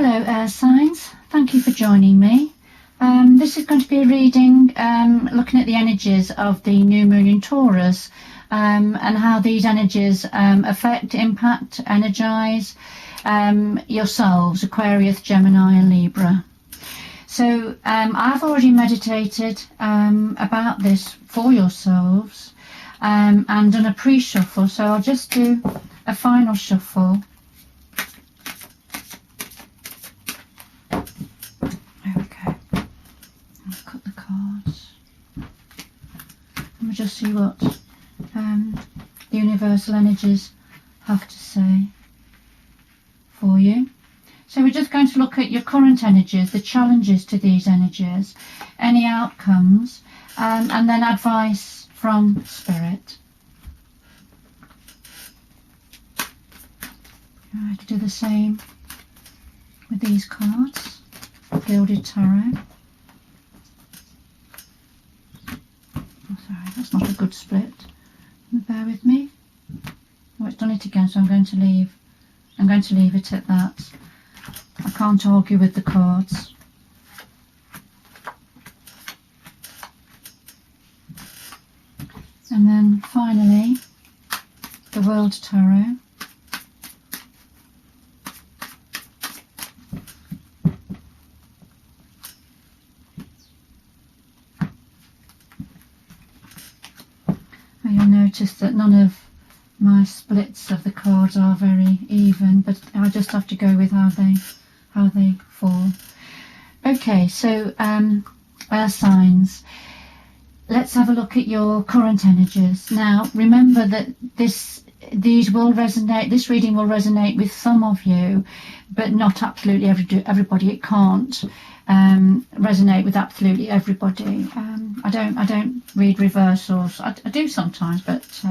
Hello air signs, thank you for joining me. This is going to be a reading looking at the energies of the new moon in Taurus and how these energies affect, impact, energize yourselves, Aquarius, Gemini and Libra. So I've already meditated about this for yourselves and done a pre-shuffle, so I'll just do a final shuffle. We'll just see what the universal energies have to say for you. So we're just going to look at your current energies, the challenges to these energies, any outcomes, and then advice from Spirit. I could do the same with these cards, Gilded Tarot. Sorry, that's not a good split. Bear with me. Oh, it's done it again, so I'm going to leave it at that. I can't argue with the cards. And then finally, the World Tarot. You'll notice that none of my splits of the cards are very even, but I just have to go with how they fall. Okay, so air signs. Let's have a look at your current energies. Now, remember that this reading will resonate with some of you, but not absolutely everybody. It can't resonate with absolutely everybody. I don't read reversals. I do sometimes, but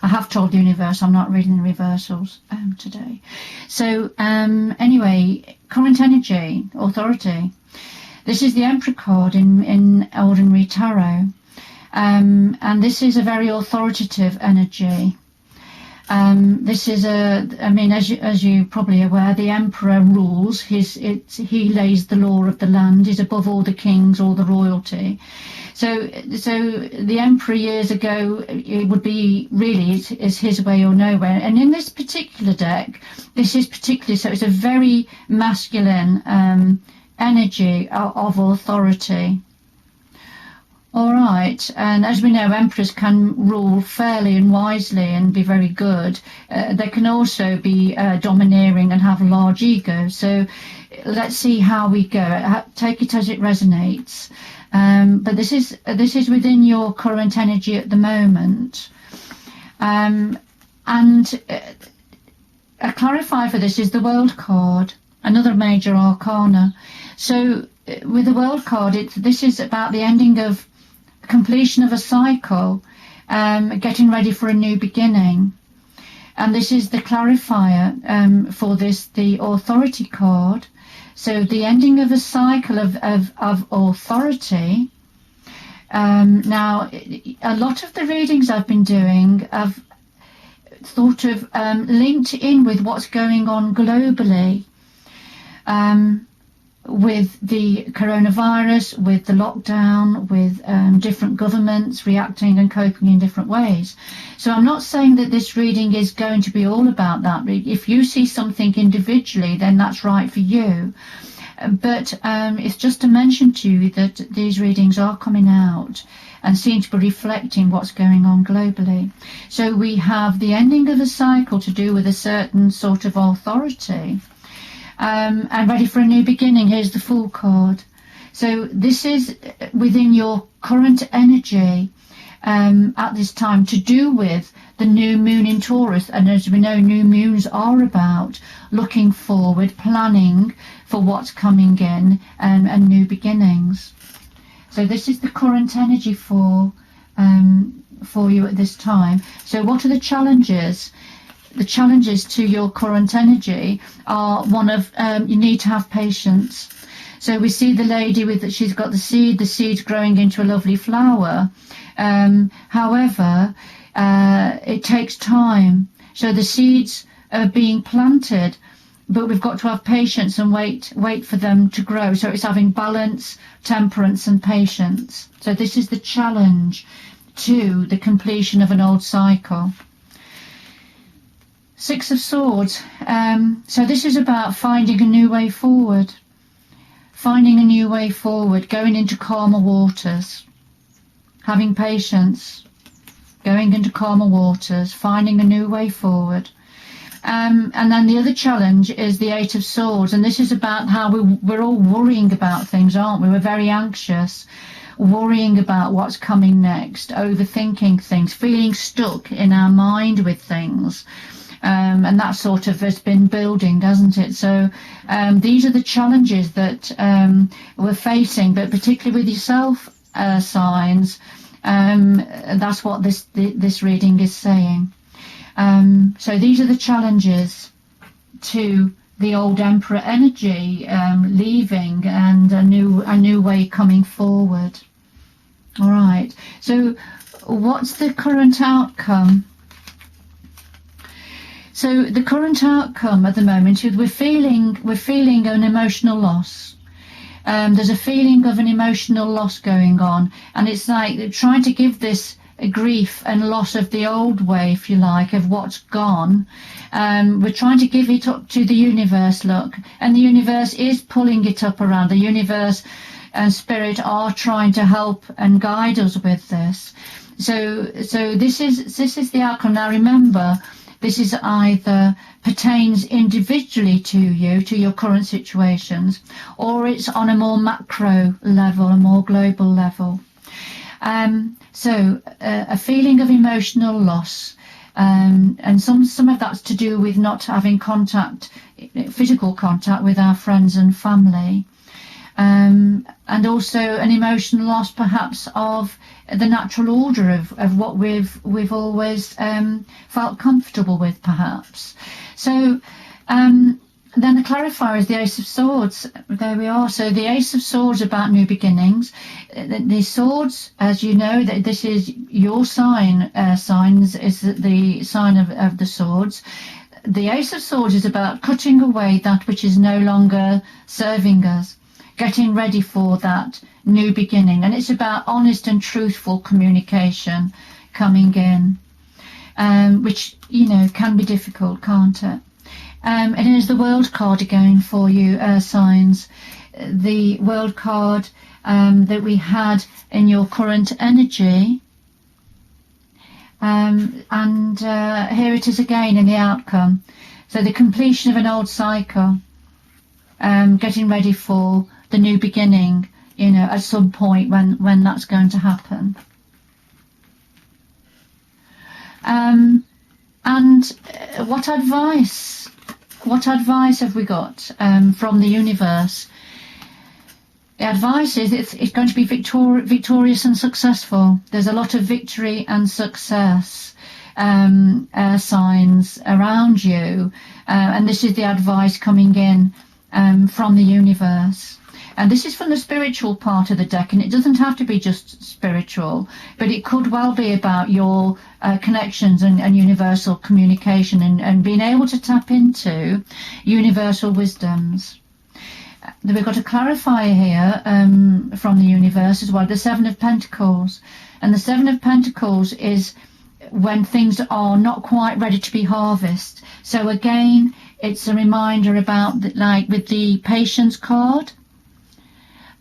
I have told the universe I'm not reading the reversals today. So anyway, current energy, authority. This is the Emperor card in Ordinary Tarot, and this is a very authoritative energy. This is as you probably aware, the Emperor rules. He lays the law of the land. He's above all the kings, all the royalty. So the Emperor years ago, it would be really is his way or nowhere. And in this particular deck, this is particularly so. It's a very masculine energy of authority. All right, and as we know, emperors can rule fairly and wisely and be very good. They can also be domineering and have large egos. So let's see how we go. Take it as it resonates. But this is within your current energy at the moment. And a clarifier for this is the World card, another major arcana. So with the World card, this is about the ending of completion of a cycle, getting ready for a new beginning. And this is the clarifier for this, the authority card. So the ending of a cycle of authority. Now, a lot of the readings I've been doing have sort of linked in with what's going on globally. With the coronavirus, with the lockdown, with different governments reacting and coping in different ways. So I'm not saying that this reading is going to be all about that. If you see something individually, then that's right for you. But it's just to mention to you that these readings are coming out and seem to be reflecting what's going on globally. So we have the ending of a cycle to do with a certain sort of authority. And ready for a new beginning. Here's the Fool card. So this is within your current energy at this time to do with the new moon in Taurus. And as we know, new moons are about looking forward, planning for what's coming in and new beginnings. So this is the current energy for you at this time. So what are the challenges? The challenges to your current energy are one of you need to have patience. So we see the lady with that, she's got the seed's growing into a lovely flower. However, it takes time. So the seeds are being planted but we've got to have patience and wait for them to grow. So it's having balance, temperance and patience. So this is the challenge to the completion of an old cycle. Six of Swords. So this is about finding a new way forward. Finding a new way forward, going into calmer waters, having patience, going into calmer waters, finding a new way forward. And then the other challenge is the Eight of Swords, and this is about how we're all worrying about things, aren't we? We're very anxious, worrying about what's coming next, overthinking things, feeling stuck in our mind with things. And that sort of has been building, hasn't it? So these are the challenges that we're facing, but particularly with yourself signs, that's what this reading is saying. So these are the challenges to the old Emperor energy leaving and a new way coming forward. All right. So what's the current outcome? So the current outcome at the moment is we're feeling an emotional loss. There's a feeling of an emotional loss going on, and it's like trying to give this grief and loss of the old way, if you like, of what's gone. We're trying to give it up to the universe, look, and the universe is pulling it up around. The universe and spirit are trying to help and guide us with this. So this is the outcome. Now remember, this is either pertains individually to you, to your current situations, or it's on a more macro level, a more global level. So a feeling of emotional loss, and some of that's to do with not having contact, physical contact with our friends and family, and also an emotional loss perhaps of the natural order of what we've always felt comfortable with, perhaps. So then the clarifier is the Ace of Swords. There we are. So the Ace of Swords about new beginnings. The swords, as you know, this is your sign. Signs is the sign of the swords. The Ace of Swords is about cutting away that which is no longer serving us, getting ready for that new beginning. And it's about honest and truthful communication coming in, which, you know, can be difficult, can't it? And here's the World card again for you, signs. The World card that we had in your current energy. And here it is again in the outcome. So the completion of an old cycle, getting ready for the new beginning, you know, at some point when that's going to happen. And what advice have we got from the universe? The advice is it's going to be victorious and successful. There's a lot of victory and success signs around you, and this is the advice coming in from the universe. And this is from the spiritual part of the deck, and it doesn't have to be just spiritual, but it could well be about your connections and universal communication and being able to tap into universal wisdoms. We've got a clarifier here from the universe as well, the Seven of Pentacles. And the Seven of Pentacles is when things are not quite ready to be harvested. So again, it's a reminder about, like with the Patience card,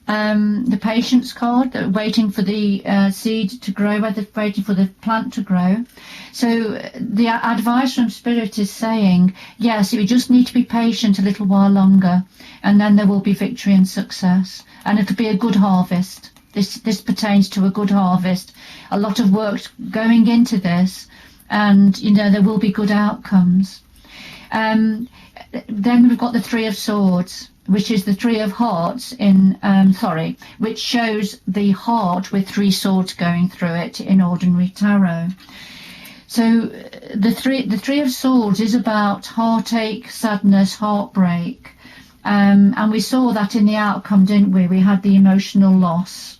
the Patience card, waiting for the seed to grow, waiting for the plant to grow. So the advice from Spirit is saying, yes, you just need to be patient a little while longer, and then there will be victory and success, and it'll be a good harvest. This pertains to a good harvest. A lot of work going into this, and you know there will be good outcomes. Then we've got the Three of Swords, which is the Three of Hearts which shows the heart with three swords going through it in ordinary tarot. So the Three of Swords is about heartache, sadness, heartbreak, and we saw that in the outcome, didn't we? We had the emotional loss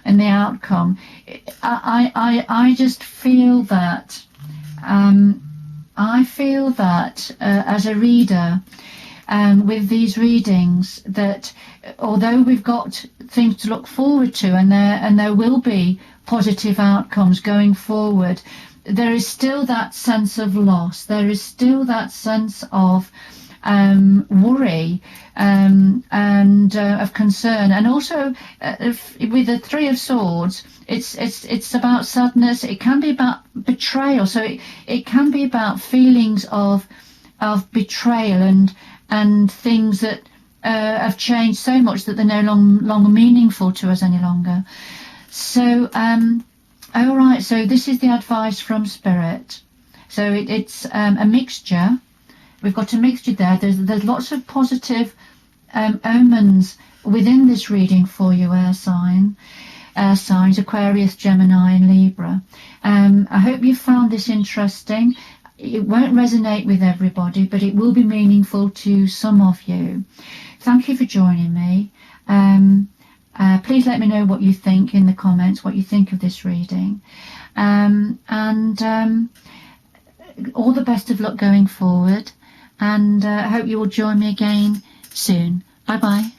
in the outcome. I just feel that as a reader, with these readings, that although we've got things to look forward to, and there will be positive outcomes going forward, there is still that sense of loss. There is still that sense of worry and of concern, and also with the Three of Swords, it's about sadness. It can be about betrayal. So it can be about feelings of betrayal and things that have changed so much that they're no longer meaningful to us any longer. So all right, so this is the advice from Spirit. So it's a mixture. We've got a mixture there. There's lots of positive omens within this reading for you, air signs, Aquarius, Gemini and Libra. I hope you found this interesting. It won't resonate with everybody, but it will be meaningful to some of you. Thank you for joining me. Please let me know what you think in the comments, what you think of this reading. All the best of luck going forward. And I hope you will join me again soon. Bye bye.